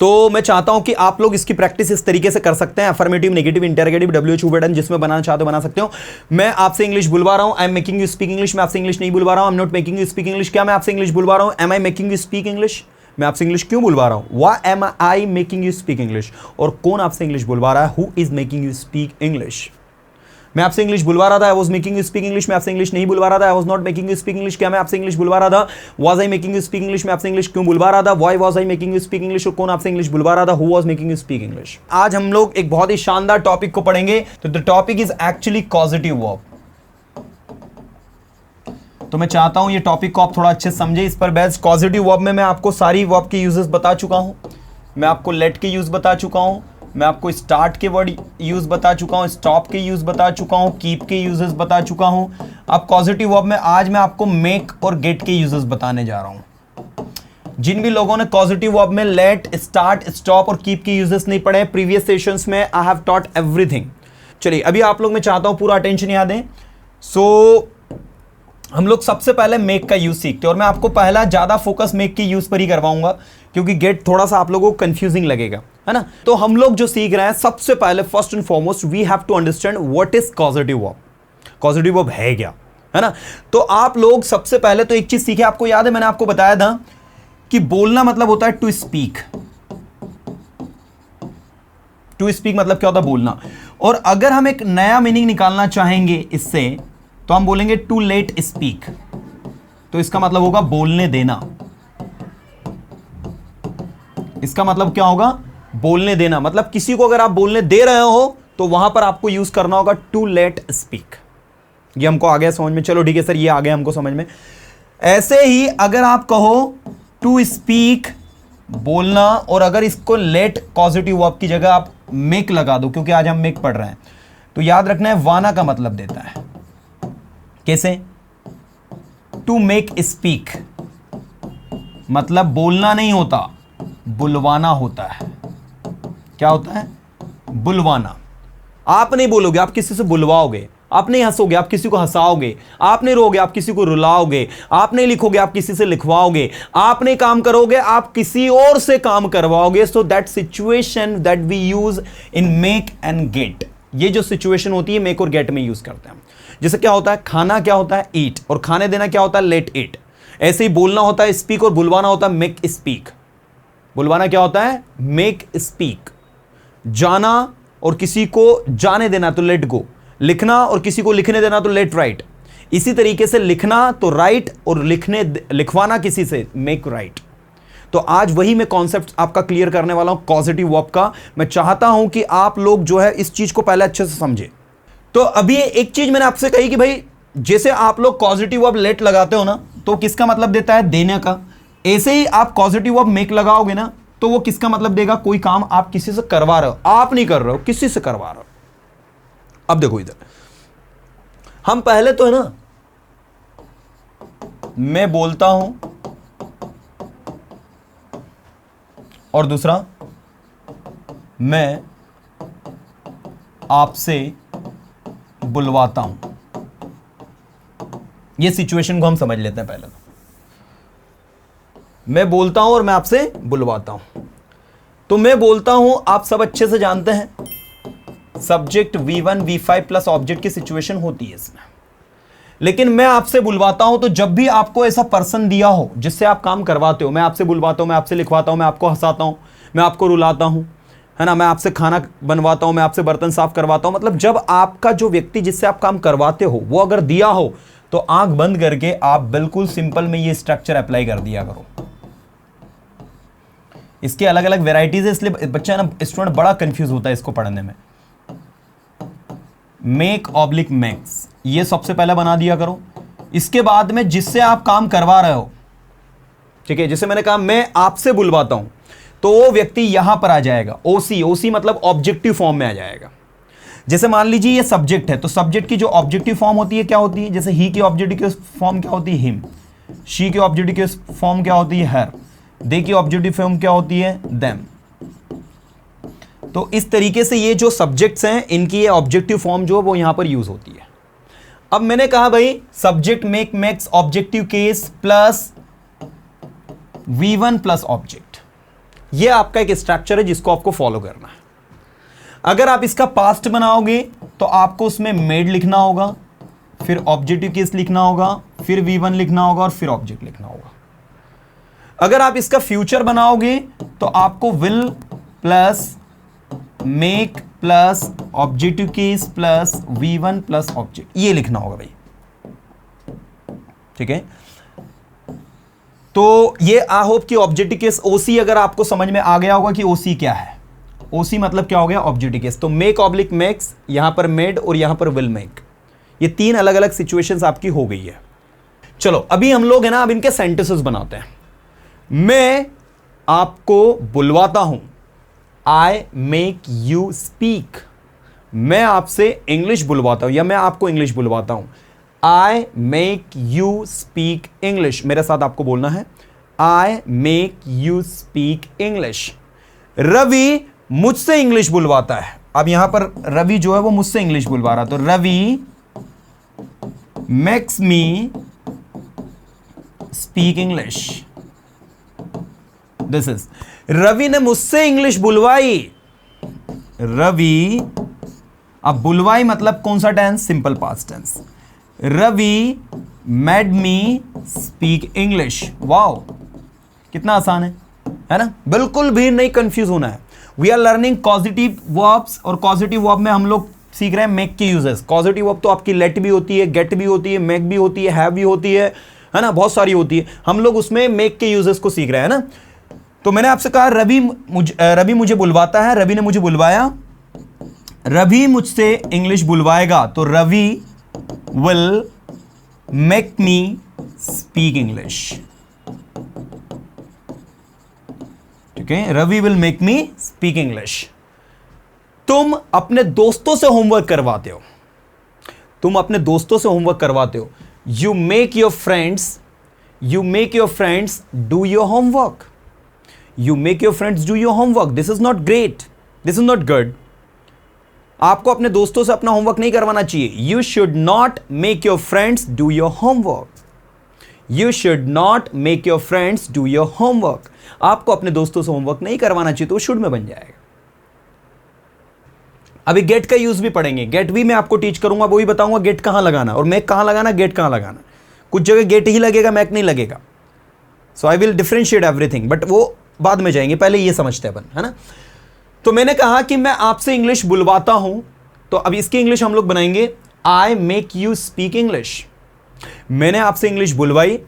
तो मैं चाहता हूं कि आप लोग इसकी प्रैक्टिस इस तरीके से कर सकते हैं, affirmative, negative, interrogative, WH pattern, जिसमें बनाना चाहते हो बना सकते हो। मैं आपसे इंग्लिश बुलवा रहा हूं, I am making you speak English, मैं आपसे इंग्लिश नहीं बुलवा रहा हूं, I am not making you speak English. क्या मैं आपसे इंग्लिश बुलवा रहा हूं? Am I making you speak English? मैं आपसे इंग्लिश क्यों बुलवा रहा हूं? Why am I making you speak English? और कौन आपसे इंग्लिश बुलवा रहा है? Who is making you speak English? मैं आपसे इंग्लिश बुलवा रहा था, I was making you speak English. मैं आपसे इंग्लिश नहीं बुलवा रहा था, I was not making you speak English. क्या मैं आपसे इंग्लिश बुलवा रहा था? Was I making you speak English? मैं आपसे इंग्लिश क्यों बुलवा रहा था? Why was I making you speak English? और कौन आपसे इंग्लिश बुलवा रहा था? Who was making you speak English? आज हम लोग एक बहुत ही शानदार टॉपिक को पढ़ेंगे। तो the topic is actually causative verb. तो मैं चाहता हूं ये टॉपिक को आप थोड़ा अच्छे से समझे, इस पर बेस्ड। कॉजेटिव वर्ब में मैं आपको सारी वर्ब के यूजेस बता चुका हूं, मैं आपको लेट के यूज बता चुका हूं, मैं आपको स्टार्ट के वर्ड यूज बता चुका हूं, स्टॉप के यूज बता चुका हूं, कीप के यूजेस बता चुका हूं। अब पॉजिटिव वर्ब में आज मैं आपको मेक और गेट के यूजेस बताने जा रहा हूं। जिन भी लोगों ने पॉजिटिव वर्ब में लेट, स्टार्ट, स्टॉप और कीप के यूजेस नहीं पढ़े प्रीवियस सेशंस में, आई हैव टॉट एवरीथिंग। चलिए अभी आप लोग, मैं चाहता हूं पूरा अटेंशन यहाँ दें। सो हम लोग सबसे पहले मेक का यूज सीखते हैं, और मैं आपको पहला ज्यादा फोकस मेक के यूज पर ही करवाऊंगा, क्योंकि गेट थोड़ा सा आप लोगों को कंफ्यूजिंग लगेगा, है ना। तो हम लोग जो सीख रहे हैं, सबसे पहले first and foremost we have to understand what is causative verb. Causative verb है क्या, है ना। तो आप लोग सबसे पहले तो एक चीज सीखे, आपको याद है मैंने आपको बताया था कि बोलना मतलब होता है टू स्पीक। टू स्पीक मतलब क्या होता है? बोलना। और अगर हम एक नया मीनिंग निकालना चाहेंगे इससे, तो हम बोलेंगे टू लेट स्पीक। तो इसका मतलब होगा बोलने देना। इसका मतलब क्या होगा? बोलने देना। मतलब किसी को अगर आप बोलने दे रहे हो तो वहां पर आपको यूज करना होगा टू लेट स्पीक। ये हमको आ गया समझ में? चलो ठीक है सर, ये आ गया हमको समझ में। ऐसे ही अगर आप कहो टू स्पीक, बोलना, और अगर इसको लेट पॉजिटिव वर्ब की जगह आप मेक लगा दो, क्योंकि आज हम मेक पढ़ रहे हैं, तो याद रखना है वाना का मतलब देता है। कैसे? टू मेक स्पीक मतलब बोलना नहीं होता, बुलवाना होता है। क्या होता है? बुलवाना। आप नहीं बोलोगे, आप किसी से बुलवाओगे। आप नहीं हंसोगे, आप किसी को हंसाओगे। आप नहीं रोगे, आप किसी को रुलाओगे। आप नहीं लिखोगे, आप किसी से लिखवाओगे। आप नहीं काम करोगे, आप किसी और से काम करवाओगे। So that situation that we use in make and get, ये जो सिचुएशन होती है मेक और गेट में यूज करते हैं। जैसे क्या होता है? खाना क्या होता है? ईट। और खाने देना क्या होता है? लेट ईट। ऐसे ही बोलना होता है स्पीक, और बुलवाना होता है मेक स्पीक। बुलवाना क्या होता है? Make speak. जाना और किसी को जाने देना तो लेट गो। लिखना और किसी को लिखने देना तो लेट राइट। इसी तरीके से लिखना तो राइट, और लिखवाना किसी से मेक राइट। तो आज वही मैं कॉन्सेप्ट आपका क्लियर करने वाला हूं पॉजिटिव वर्ब का। मैं चाहता हूं कि आप लोग जो है इस चीज को पहले अच्छे से समझे। तो अभी एक चीज मैंने आपसे कही कि भाई जैसे आप लोग पॉजिटिव वर्ब लेट लगाते हो ना, तो किसका मतलब देता है? देने का। ऐसे ही आप पॉजिटिव वर्ब मेक लगाओगे ना, तो वो किसका मतलब देगा? कोई काम आप किसी से करवा रहे हो, आप नहीं कर रहे हो, किसी से करवा रहे हो। अब देखो इधर, हम पहले तो है ना, मैं बोलता हूं, और दूसरा मैं आपसे बुलवाता हूं। ये सिचुएशन को हम समझ लेते हैं पहले। मैं बोलता हूं और मैं आपसे बुलवाता हूं। तो मैं बोलता हूं, आप सब अच्छे से जानते हैं, subject V1 V5 plus object की सिचुएशन होती है इसमें। लेकिन मैं आपसे बुलवाता हूं, तो जब भी आपको ऐसा पर्सन दिया हो जिससे आप काम करवाते हो, मैं आपसे बुलवाता हूं, मैं आपसे लिखवाता हूं, मैं आपको हंसाता हूं, मैं आपको रुलाता हूं, है ना, मैं आपसे खाना बनवाता हूं, मैं आपसे बर्तन साफ करवाता हूं। मतलब जब आपका जो व्यक्ति जिससे आप काम करवाते हो वो अगर दिया हो, तो आंख बंद करके आप बिल्कुल सिंपल में ये स्ट्रक्चर अप्लाई कर दिया करो। इसके अलग अलग वेराइटीज है, इसलिए बच्चा ना, स्टूडेंट बड़ा कंफ्यूज होता है इसको पढ़ने में। मेक ऑब्लिक मैक्स, ये सबसे पहले बना दिया करो। इसके बाद में जिससे आप काम करवा रहे हो, ठीक है, जैसे मैंने कहा मैं आपसे बुलवाता हूं, तो वो व्यक्ति यहां पर आ जाएगा। ओसी, ओसी मतलब ऑब्जेक्टिव फॉर्म में आ जाएगा। जैसे मान लीजिए ये सब्जेक्ट है, तो सब्जेक्ट की जो ऑब्जेक्टिव फॉर्म होती है क्या होती है? जैसे ही की ऑब्जेक्टिव की फॉर्म क्या होती है? हिम। शी की ऑब्जेक्टिव की फॉर्म क्या होती है? हर। दे की ऑब्जेक्टिव फॉर्म क्या होती है? देम। तो इस तरीके से ये जो सब्जेक्ट्स हैं, इनकी ये ऑब्जेक्टिव फॉर्म जो वो यहां पर यूज होती है। अब मैंने कहा भाई subject make max objective case plus V1 plus object. ये आपका एक स्ट्रक्चर है जिसको आपको फॉलो करना है। अगर आप इसका पास्ट बनाओगे तो आपको उसमें मेड लिखना होगा, फिर ऑब्जेक्टिव केस लिखना होगा, फिर V1 लिखना होगा और फिर ऑब्जेक्ट लिखना होगा। अगर आप इसका फ्यूचर बनाओगे तो आपको will plus make plus objective case plus V1 plus object, ये लिखना होगा भाई। ठीक है, तो ये आई होप कि ऑब्जेक्टिव केस ओसी अगर आपको समझ में आ गया होगा कि ओसी क्या है। ओसी मतलब क्या हो गया, ऑब्जेक्टिव केस। तो मेक ऑब्लिक मेक्स, यहां पर मेड और यहां पर विल मेक, ये तीन अलग अलग सिचुएशंस आपकी हो गई है। चलो अभी हम लोग है ना, अब इनके सेंटेंसेस बनाते हैं। मैं आपको बुलवाता हूं, आई मेक यू स्पीक। मैं आपसे इंग्लिश बुलवाता हूं या मैं आपको इंग्लिश बुलवाता हूं, I make you speak English. मेरे साथ आपको बोलना है, I make you speak English. Ravi मुझसे इंग्लिश बुलवाता है। अब यहां पर रवि जो है वो मुझसे इंग्लिश बुलवा रहा, तो Ravi makes me speak English. This is, Ravi ने मुझसे इंग्लिश बुलवाई। रवि, अब बुलवाई मतलब कौन सा tense, simple past tense. Ravi made me speak English. Wow, कितना आसान है ना, बिल्कुल भी नहीं कंफ्यूज होना है। We are learning causative verbs, और कॉजेटिव वर्ब में हम लोग सीख रहे हैं मेक के यूजेस। कॉजेटिव वर्ब तो आपकी लेट भी होती है, गेट भी होती है, मेक भी होती है, हैव भी होती है ना, बहुत सारी होती है। हम लोग उसमें मेक के यूजेस को सीख रहे हैं ना। तो मैंने आपसे कहा रवि मुझे बुलवाता है, रवि ने मुझे बुलवाया। रवि मुझसे इंग्लिश बुलवाएगा, तो Ravi will make me speak English. ठीक है, Ravi will make me speak English. तुम अपने दोस्तों से होमवर्क करवाते हो, तुम अपने दोस्तों से होमवर्क करवाते हो। You make your friends do your homework. You make your friends do your homework. This is not great, this is not good. आपको अपने दोस्तों से अपना होमवर्क नहीं करवाना चाहिए। You should not make your friends do your homework. You should not make your friends do your homework. आपको अपने दोस्तों से होमवर्क नहीं करवाना चाहिए, तो वो शुड में बन जाएगा। अभी गेट का यूज भी पढ़ेंगे, गेट भी मैं आपको टीच करूंगा, वो भी बताऊंगा गेट कहां लगाना और मैक कहां लगाना, गेट कहां लगाना। कुछ जगह गेट ही लगेगा, मैक नहीं लगेगा। So I will differentiate everything, but वो बाद में जाएंगे, पहले ये समझते हैं अपन, है ना। तो मैंने कहा कि मैं आपसे इंग्लिश बुलवाता हूं, तो अब इसकी इंग्लिश हम लोग बनाएंगे, I make you speak English. मैंने आपसे इंग्लिश बुलवाई,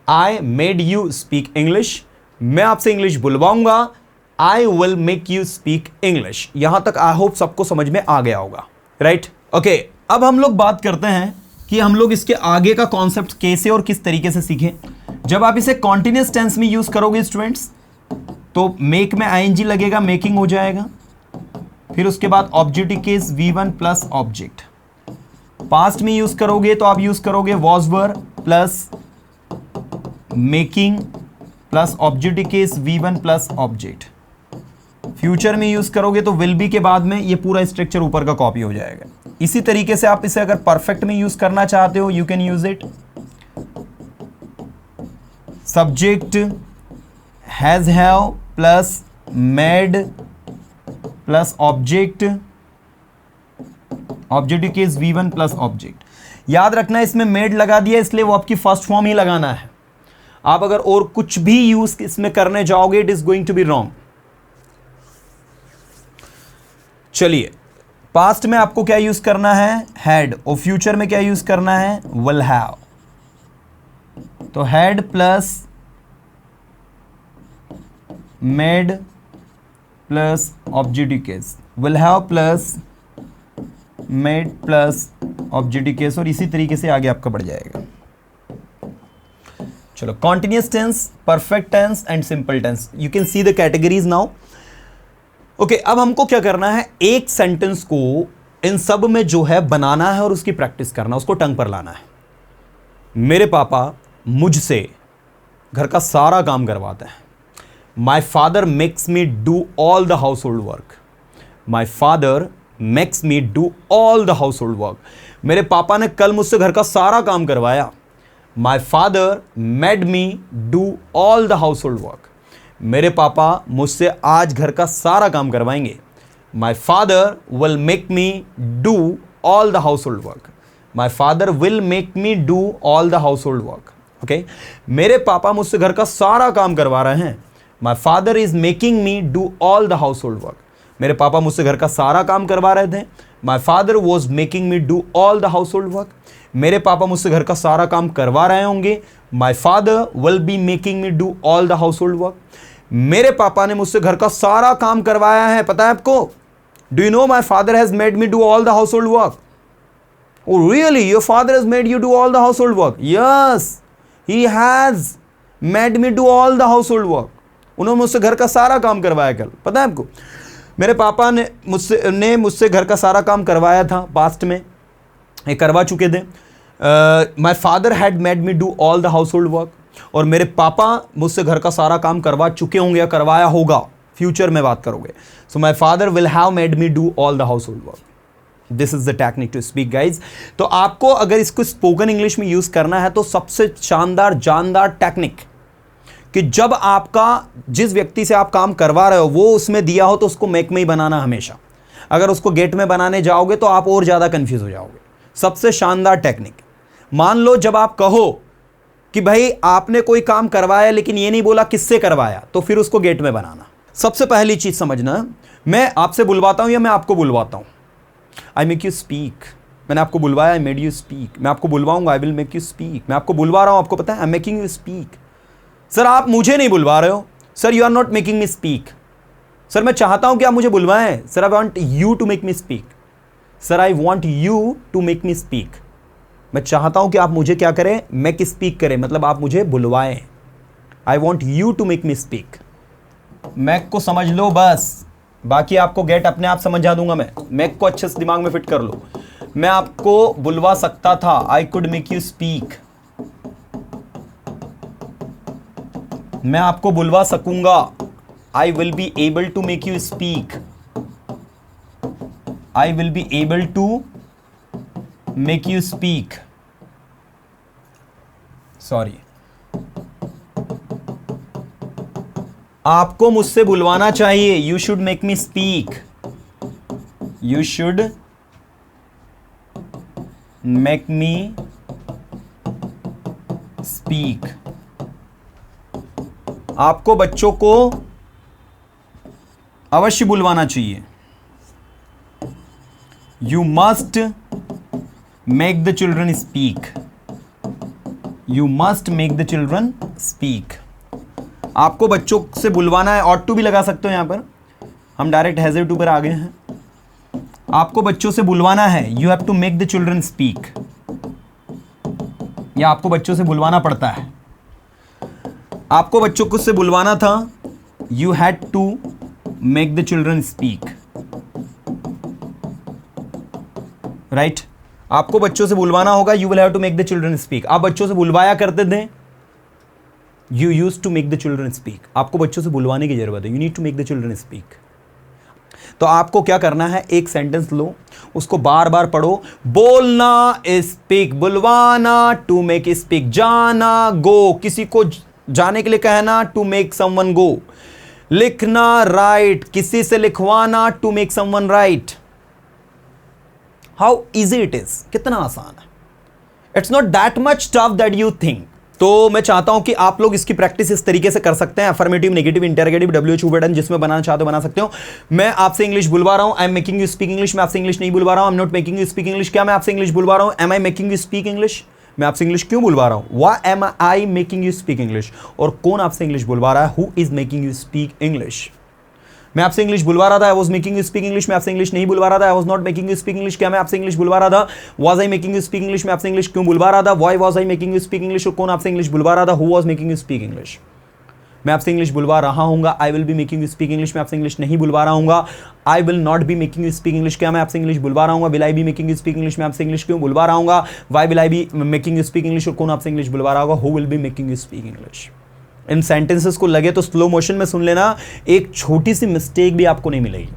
I made you speak English. मैं आपसे इंग्लिश बुलवाऊंगा, I will make you speak English. यहां तक आई होप सबको समझ में आ गया होगा, राइट। ओके, अब हम लोग बात करते हैं कि हम लोग इसके आगे का कॉन्सेप्ट कैसे और किस तरीके से सीखें। जब आप इसे कॉन्टिन्यूअस टेंस में यूज करोगे स्टूडेंट्स, तो मेक में आईएनजी लगेगा, मेकिंग हो जाएगा। फिर उसके बाद objective case V1 plus object. Past में यूज करोगे तो आप यूज करोगे was were plus making plus objective case V1 plus object. Future में यूज करोगे तो विल बी के बाद में ये पूरा स्ट्रक्चर ऊपर का कॉपी हो जाएगा। इसी तरीके से आप इसे अगर परफेक्ट में यूज करना चाहते हो, you can use it. Subject has have plus made plus object, objective case V1 plus object. याद रखना इसमें मेड लगा दिया इसलिए वो आपकी फर्स्ट फॉर्म ही लगाना है। आप अगर और कुछ भी यूज इसमें करने जाओगे, it is going to be wrong. चलिए, पास्ट में आपको क्या यूज करना है, हैड, और फ्यूचर में क्या यूज करना है, विल हैव। तो had plus made plus objective case, will have plus made plus objective case, और इसी तरीके से आगे आपका बढ़ जाएगा। चलो, continuous tense, perfect tense and simple tense, you can see the categories now. Okay, अब हमको क्या करना है, एक सेंटेंस को इन सब में जो है बनाना है और उसकी प्रैक्टिस करना, उसको टंग पर लाना है। मेरे पापा मुझसे घर का सारा काम करवाते हैं। My father makes me do all the household work. My father makes me do all the household work. मेरे पापा ने कल मुझसे घर का सारा काम करवाया। My father made me do all the household work. मेरे पापा मुझसे आज घर का सारा काम करवाएंगे। माई father will make me do all the household work. My father will make me do all the household work. Okay, मेरे पापा मुझसे घर का सारा काम करवा रहे हैं। My father is making me do all the household work. मेरे पापा मुझसे घर का सारा काम करवा रहे थे। My father was making me do all the household work. मेरे पापा मुझसे घर का सारा काम करवा रहे होंगे। माई father will be making me do all the household work. मेरे पापा ने मुझसे घर का सारा काम करवाया है। पता है आपको? Do you know my father has made me do all the household work? Oh really? Your father has made you do all the household work? Yes, he has made me do all the household work. उन्होंने मुझसे घर का सारा काम करवाया कल। पता है आपको? मेरे पापा ने मुझसे घर का सारा काम करवाया था पास्ट में, ये करवा चुके थे। My father had made me do all the household work. और मेरे पापा मुझसे घर का सारा काम करवा चुके होंगे या करवाया होगा, फ्यूचर में बात करोगे। So my father will have made me do all the household work. This is the technique to speak guys. तो आपको अगर इसको स्पोकन इंग्लिश में यूज करना है तो सबसे शानदार जानदार टेक्निक कि जब आपका जिस व्यक्ति से आप काम करवा रहे हो वो उसमें दिया हो तो उसको मेक में ही बनाना हमेशा। अगर उसको गेट में बनाने जाओगे तो आप और ज्यादा कंफ्यूज हो जाओगे। सबसे शानदार टेक्निक, मान लो जब आप कहो कि भाई आपने कोई काम करवाया लेकिन ये नहीं बोला किससे करवाया, तो फिर उसको गेट में बनाना। सबसे पहली चीज समझना, मैं आपसे बुलवाता हूं या मैं आपको बुलवाता हूं? I make you speak. मैंने आपको बुलवाया, आई मेड यू स्पीक। मैं आपको बुलवाऊंगा, I will make you speak. मैं आपको बुलवा रहा हूं, आपको पता है, I am making you speak. Sir आप मुझे नहीं बुलवा रहे हो। Sir you are not making me speak. Sir मैं चाहता हूं कि आप मुझे बुलवाएं। Sir I want you to make me speak. Sir I want you to make me speak. मैं चाहता हूं कि आप मुझे क्या करें, मेक स्पीक करें, मतलब आप मुझे बुलवाएं। I want you to make me speak. Make को समझ लो बस, बाकी आपको गेट अपने आप समझा दूंगा। मैं मैक को अच्छे से दिमाग में फिट कर लो। मैं आपको बुलवा सकता था, I could make you speak. मैं आपको बुलवा सकूंगा, I will be able to make you speak. I will be able to make you speak. Sorry, आपको मुझसे बुलवाना चाहिए। You should make me speak. You should make me speak. आपको बच्चों को अवश्य बुलवाना चाहिए। You must make the children speak. You must make the children speak. आपको बच्चों से बुलवाना है, ऑट टू भी लगा सकते हो। यहां पर हम डायरेक्ट हैज टू पर आ गए हैं। आपको बच्चों से बुलवाना है, you have to make the children speak. या आपको बच्चों से बुलवाना पड़ता है। आपको बच्चों को से बुलवाना था, you had to make the children speak. Right, आपको बच्चों से बुलवाना होगा, you will have to make the children speak. आप बच्चों से बुलवाया करते थे, you use to make the children speak. आपको बच्चों से बुलवाने की जरूरत है, you need to make the children speak. तो आपको क्या करना है, एक सेंटेंस लो, उसको बार बार पढ़ो। बोलना स्पीक, बुलवाना टू मेक स्पीक, जाना गो, किसी को जाने के लिए कहना टू मेक समवन गो, लिखना राइट, किसी से लिखवाना to make someone write. How easy it is, कितना आसान है। It's not that much tough that you think. तो मैं चाहता हूं कि आप लोग इसकी प्रैक्टिस इस तरीके से कर सकते हैं, affirmative, negative, interrogative, WHO pattern, जिसमें बनाना चाहते हो बना सकते हो। मैं आपसे इंग्लिश बुलवा रहा हूं, I am making you speak English. मैं आपसे इंग्लिश नहीं बुलवा रहा हूं, I am not making you speak English. क्या मैं आपसे इंग्लिश बुलवा रहा हूं, am I making you speak English? मैं आपसे इंग्लिश क्यों बुलवा रहा हूं, why am I making you speak English? और कौन आपसे इंग्लिश बुलवा रहा है, who is making you speak English? मैं आपसे इंग्लिश बुलवा रहा था, I was making you speak English. मैं आपसे इंग्लिश नहीं बुलवा रहा था, I was not making you speak English. क्या मैं आपसे इंग्लिश बुलवा रहा था, was I making you speak English? मैं आपसे इंग्लिश क्यों बुलवा रहा था, why was I making you speak English? और कौन आपसे इंग्लिश बुलवा रहा था, who was making you speak English? मैं आपसे इंग्लिश बुलवा रहा हूंगा, I will be making you speak English. मैं आपसे इंग्लिश नहीं बुलवा रहा हूंगा, I will not be making you speak English. क्या मैं आपसे इंग्लिश बुलवा रहा हूंगा, will I be making you speak English? मैं आपसे इंग्लिश क्यों बुलवा रहा हूंगा, why will I be making you speak English? और कौन आपसे इंग्लिश बुलवा रहा होगा, who will be making you speak English? इन सेंटेंसेस को लगे तो स्लो मोशन में सुन लेना, एक छोटी सी मिस्टेक भी आपको नहीं मिलेगी।